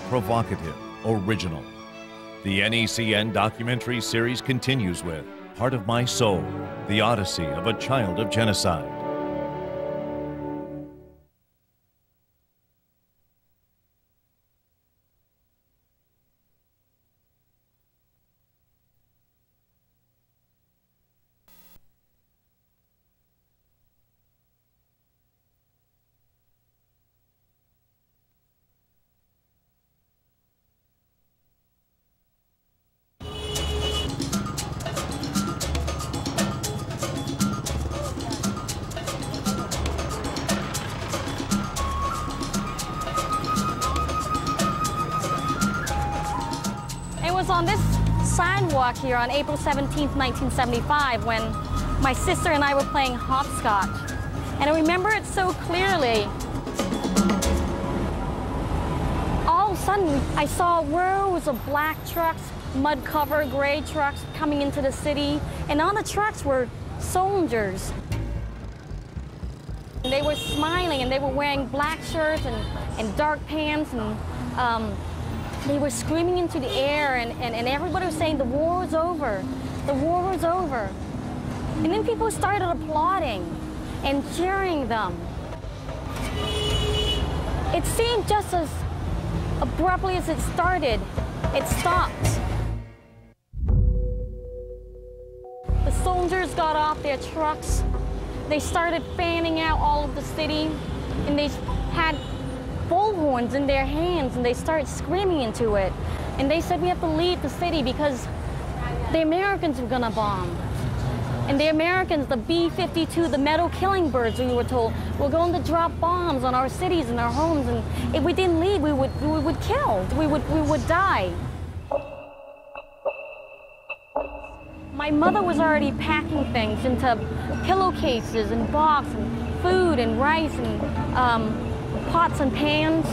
provocative, original. The NECN documentary series continues with Part of My Soul, the Odyssey of a Child of Genocide. It was on this sidewalk here on April 17th, 1975, when my sister and I were playing hopscotch. And I remember it so clearly. All of a sudden, I saw rows of black trucks, mud-covered gray trucks coming into the city. And on the trucks were soldiers. And they were smiling, and they were wearing black shirts and dark pants, and they were screaming into the air, and everybody was saying, the war is over, the war is over. And then people started applauding and cheering them. It seemed just as abruptly as it started, it stopped. The soldiers got off their trucks. They started fanning out all of the city, and they had bullhorns in their hands, and they started screaming into it. And they said, we have to leave the city because the Americans were gonna bomb. And the Americans, the B-52, the metal killing birds, we were told, were going to drop bombs on our cities and our homes, and if we didn't leave, we would kill, we would die. My mother was already packing things into pillowcases and boxes, and food and rice and pots and pans.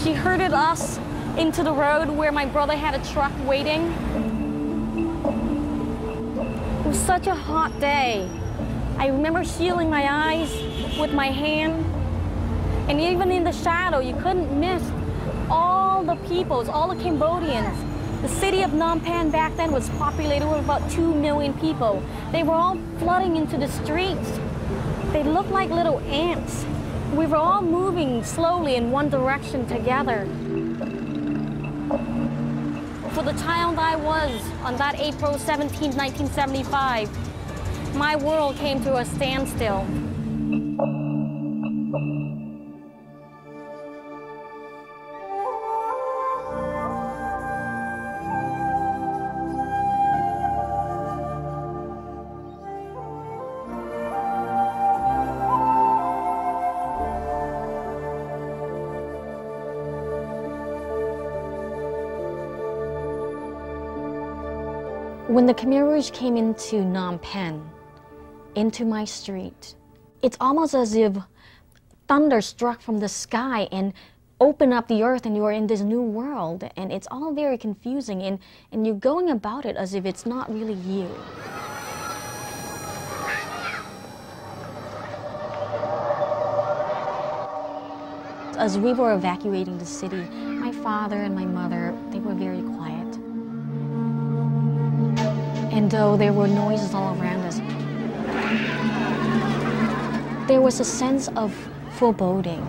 She herded us into the road where my brother had a truck waiting. It was such a hot day. I remember shielding my eyes with my hand, and even in the shadow, you couldn't miss all the peoples, all the Cambodians. The city of Phnom Penh back then was populated with about 2 million people. They were all flooding into the streets. They looked like little ants. We were all moving slowly in one direction together. For the child I was on that April 17, 1975, my world came to a standstill. When the Khmer Rouge came into Phnom Penh, into my street, it's almost as if thunder struck from the sky and opened up the earth, and you are in this new world, and it's all very confusing, and you're going about it as if it's not really you. As we were evacuating the city, my father and my mother, they were very quiet. And though there were noises all around us, there was a sense of foreboding.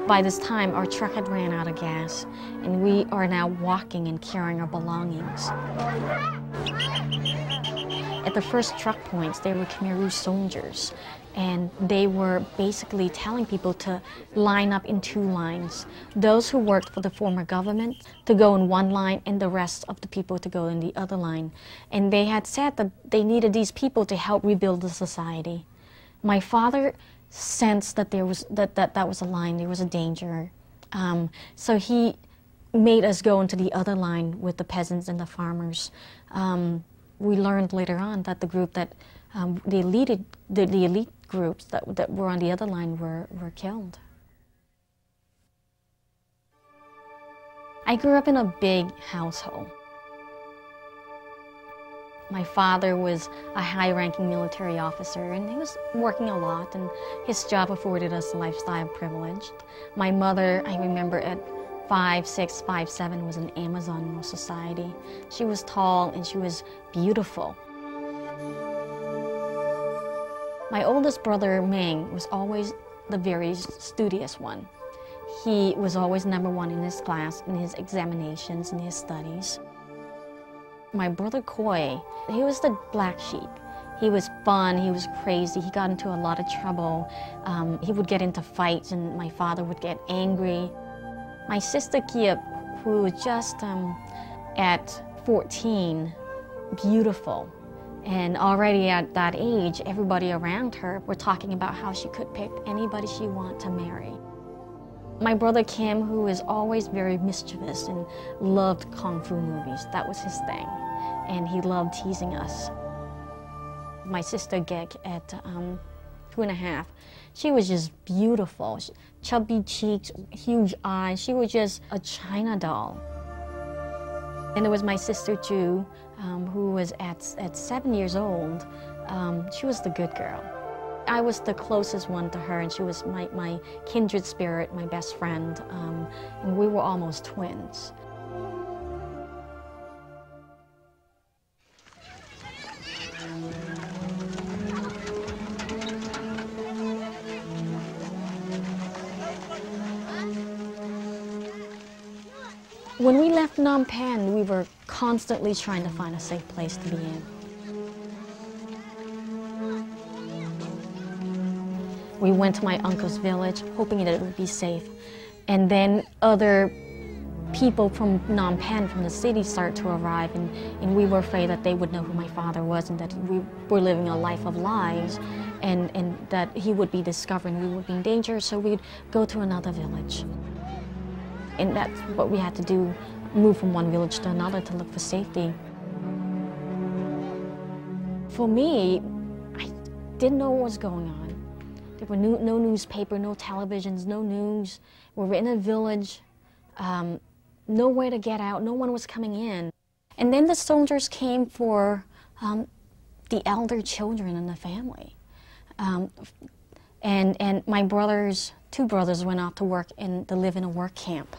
By this time, our truck had ran out of gas, and we are now walking and carrying our belongings. At the first truck points, there were Khmer Rouge soldiers, and they were basically telling people to line up in 2 lines. Those who worked for the former government to go in one line, and the rest of the people to go in the other line. And they had said that they needed these people to help rebuild the society. My father sensed that there was that was a line, there was a danger. So he made us go into the other line with the peasants and the farmers. We learned later on that the group that the elite groups that were on the other line were killed. I grew up in a big household. My father was a high-ranking military officer, and he was working a lot, and his job afforded us a lifestyle privilege. My mother, I remember at 5'6", 5'7", was an Amazon in society. She was tall and she was beautiful. My oldest brother, Ming, was always the very studious one. He was always #1 in his class, in his examinations, in his studies. My brother Koi, he was the black sheep. He was fun, he was crazy, he got into a lot of trouble. He would get into fights and my father would get angry. My sister Kiep, who was just at 14, beautiful. And already at that age, everybody around her were talking about how she could pick anybody she wanted to marry. My brother Kim, who was always very mischievous and loved Kung Fu movies, that was his thing. And he loved teasing us. My sister Gek at 2.5, she was just beautiful. Chubby cheeks, huge eyes, she was just a China doll. And there was my sister Chou, who was at 7 years old. She was the good girl. I was the closest one to her, and she was my kindred spirit, my best friend, and we were almost twins. When we left Phnom Penh, we were constantly trying to find a safe place to be in. We went to my uncle's village, hoping that it would be safe. And then other people from Phnom Penh, from the city, started to arrive, and we were afraid that they would know who my father was and that we were living a life of lies, and that he would be discovered and we would be in danger, so we'd go to another village. And that's what we had to do, move from one village to another to look for safety. For me, I didn't know what was going on. There were no newspaper, no televisions, no news. We were in a village, nowhere to get out, no one was coming in. And then the soldiers came for the elder children in the family. And my two brothers went off to work to live in a work camp.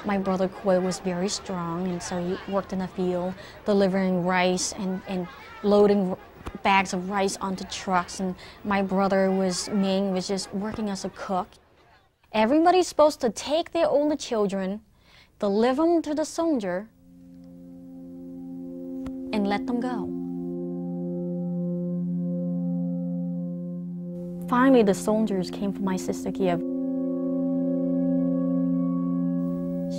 My brother Koi was very strong, and so he worked in the field, delivering rice and loading bags of rice onto trucks, and my brother Ming was just working as a cook. Everybody's supposed to take their older children, deliver them to the soldier, and let them go. Finally, the soldiers came for my sister Kiev.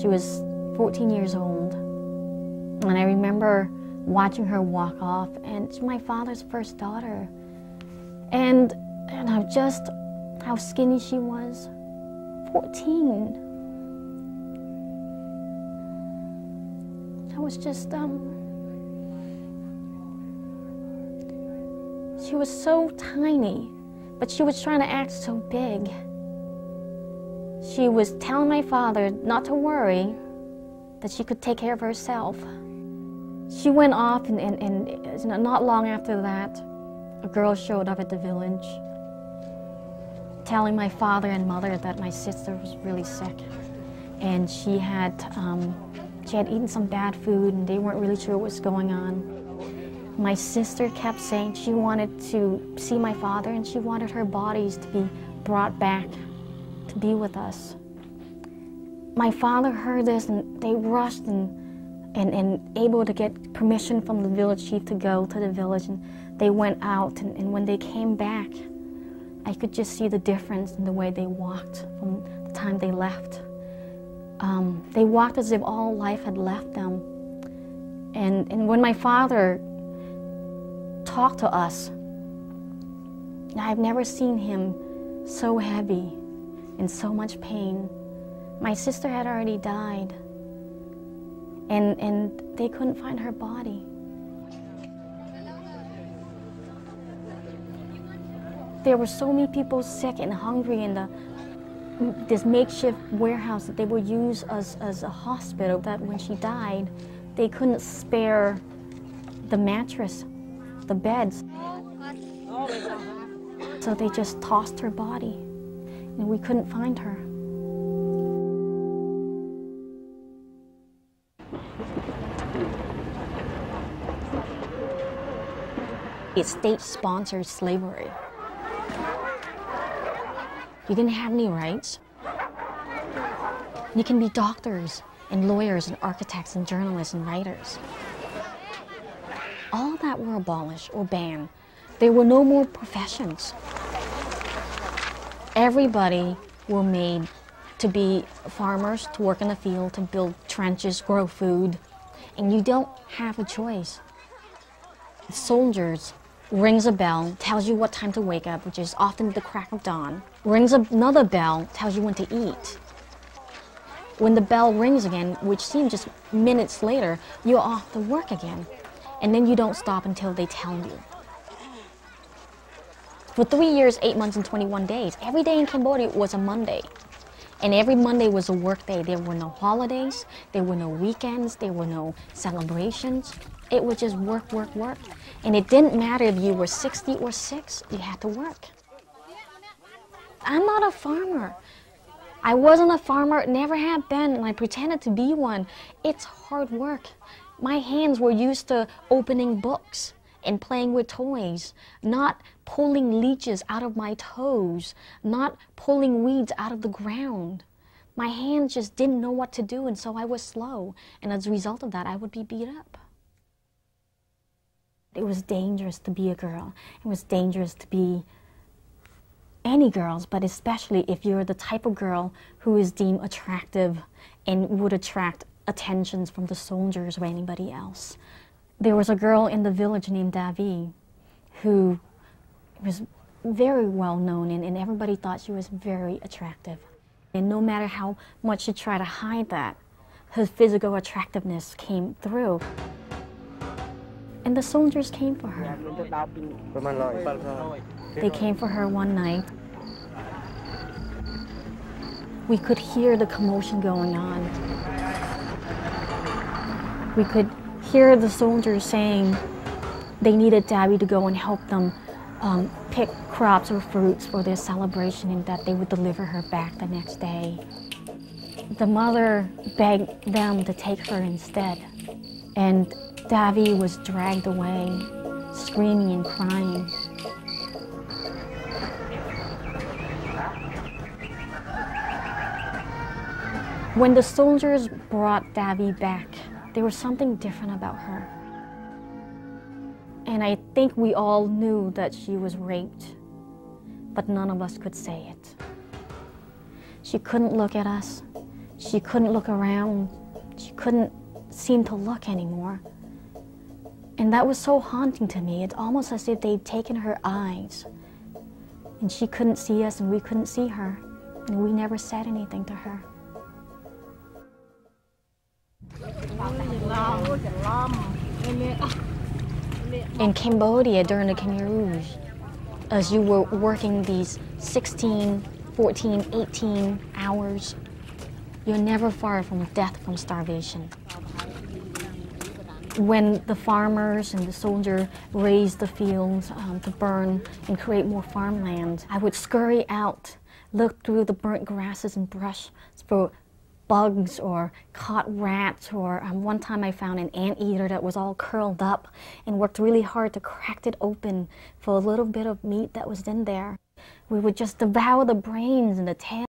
She was 14 years old, and I remember watching her walk off, and she's my father's first daughter. And just how skinny she was, 14. I was just, she was so tiny, but she was trying to act so big. She was telling my father not to worry, that she could take care of herself. She went off, and not long after that, a girl showed up at the village, telling my father and mother that my sister was really sick, and she had eaten some bad food, and they weren't really sure what was going on. My sister kept saying she wanted to see my father, and she wanted her bodies to be brought back to be with us. My father heard this, and they rushed and able to get permission from the village chief to go to the village, and they went out, and when they came back, I could just see the difference in the way they walked from the time they left. They walked as if all life had left them. And when my father talked to us, I've never seen him so heavy, in so much pain. My sister had already died, and they couldn't find her body. There were so many people sick and hungry in this makeshift warehouse that they would use as a hospital, that when she died, they couldn't spare the mattress, the beds. So they just tossed her body, and we couldn't find her. It's state-sponsored slavery. You didn't have any rights. You can be doctors and lawyers and architects and journalists and writers. All of that were abolished or banned. There were no more professions. Everybody were made to be farmers, to work in the field, to build trenches, grow food, and you don't have a choice. Soldiers rings a bell, tells you what time to wake up, which is often the crack of dawn. Rings another bell, tells you when to eat. When the bell rings again, which seems just minutes later, you're off to work again. And then you don't stop until they tell you. For 3 years, 8 months, and 21 days, every day in Cambodia was a Monday. And every Monday was a work day. There were no holidays, there were no weekends, there were no celebrations. It was just work, work, work. And it didn't matter if you were 60 or 6, you had to work. I'm not a farmer. I wasn't a farmer, never have been, and I pretended to be one. It's hard work. My hands were used to opening books and playing with toys, not pulling leeches out of my toes, not pulling weeds out of the ground. My hands just didn't know what to do, and so I was slow. And as a result of that, I would be beat up. It was dangerous to be a girl. It was dangerous to be any girls, but especially if you're the type of girl who is deemed attractive and would attract attentions from the soldiers or anybody else. There was a girl in the village named Davi who was very well known, and everybody thought she was very attractive. And no matter how much she tried to hide that, her physical attractiveness came through. And the soldiers came for her. They came for her one night. We could hear the commotion going on. We could hear the soldiers saying they needed Davi to go and help them pick crops or fruits for their celebration, and that they would deliver her back the next day. The mother begged them to take her instead, and Davi was dragged away, screaming and crying. When the soldiers brought Davi back, there was something different about her. And I think we all knew that she was raped, but none of us could say it. She couldn't look at us. She couldn't look around. She couldn't seem to look anymore. And that was so haunting to me. It's almost as if they'd taken her eyes, and she couldn't see us and we couldn't see her, and we never said anything to her. In Cambodia during the Khmer Rouge, as you were working these 16, 14, 18 hours, you're never far from death from starvation. When the farmers and the soldier raised the fields to burn and create more farmland, I would scurry out, look through the burnt grasses and brush for bugs or caught rats, or one time I found an anteater that was all curled up and worked really hard to crack it open for a little bit of meat that was in there. We would just devour the brains and the tail.